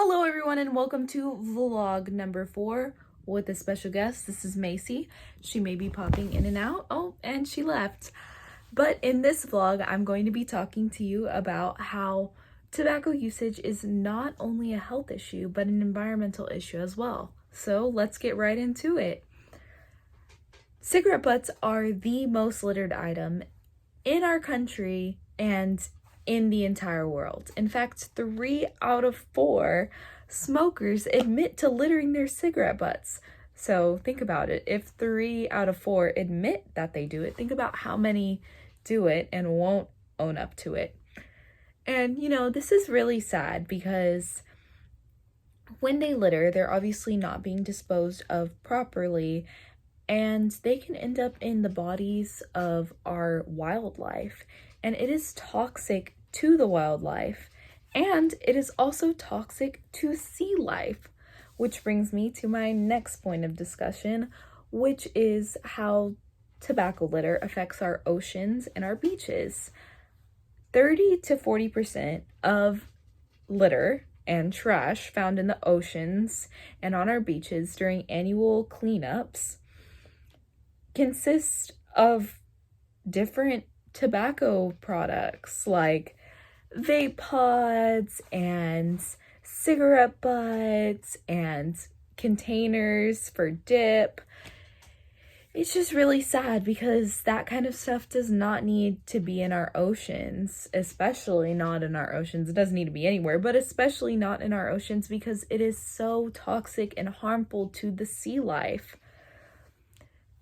Hello everyone and welcome to vlog number 4 with a special guest. This is Macy. She may be popping in and out. Oh, and she left. But in this vlog, I'm going to be talking to you about how tobacco usage is not only a health issue, but an environmental issue as well. So let's get right into it. Cigarette butts are the most littered item in our country and in the entire world. In fact, 3 out of 4 smokers admit to littering their cigarette butts. So think about it. If 3 out of 4 admit that they do it, think about how many do it and won't own up to it. And this is really sad because when they litter, they're obviously not being disposed of properly, and they can end up in the bodies of our wildlife. And it is toxic to the wildlife, and it is also toxic to sea life, which brings me to my next point of discussion, which is how tobacco litter affects our oceans and our beaches. 30 to 40% of litter and trash found in the oceans and on our beaches during annual cleanups consist of different tobacco products like vape pods and cigarette butts and containers for dip. It's just really sad because that kind of stuff does not need to be in our oceans, especially not in our oceans. It doesn't need to be anywhere, but especially not in our oceans because it is so toxic and harmful to the sea life.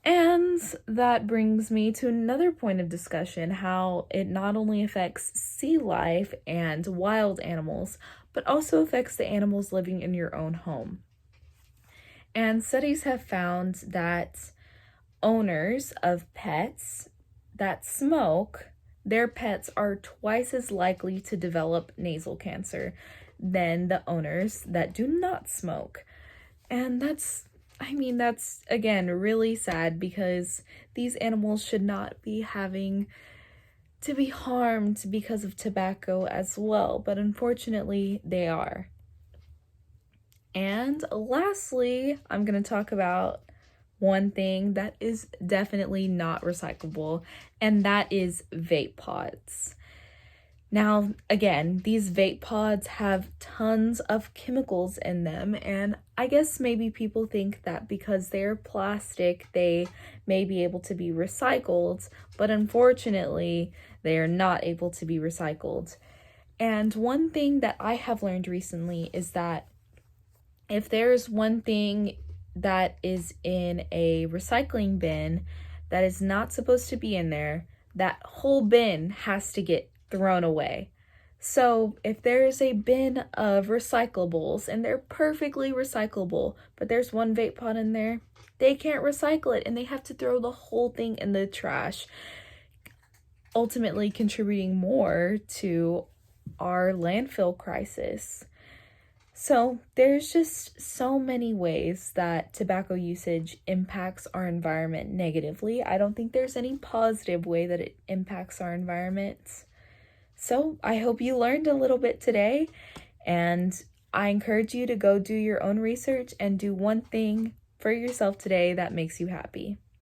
And that brings me to another point of discussion, how it not only affects sea life and wild animals, but also affects the animals living in your own home. And studies have found that owners of pets that smoke, their pets are twice as likely to develop nasal cancer than the owners that do not smoke. And that's again really sad because these animals should not be having to be harmed because of tobacco as well, but unfortunately they are. And lastly, I'm going to talk about one thing that is definitely not recyclable, and that is vape pods. Now, again, these vape pods have tons of chemicals in them, and I guess maybe people think that because they're plastic, they may be able to be recycled, but unfortunately, they are not able to be recycled. And one thing that I have learned recently is that if there's one thing that is in a recycling bin that is not supposed to be in there, that whole bin has to get thrown away. So if there's a bin of recyclables and they're perfectly recyclable, but there's one vape pod in there, they can't recycle it and they have to throw the whole thing in the trash, ultimately contributing more to our landfill crisis. So there's just so many ways that tobacco usage impacts our environment negatively. I don't think there's any positive way that it impacts our environment. So I hope you learned a little bit today, and I encourage you to go do your own research and do one thing for yourself today that makes you happy.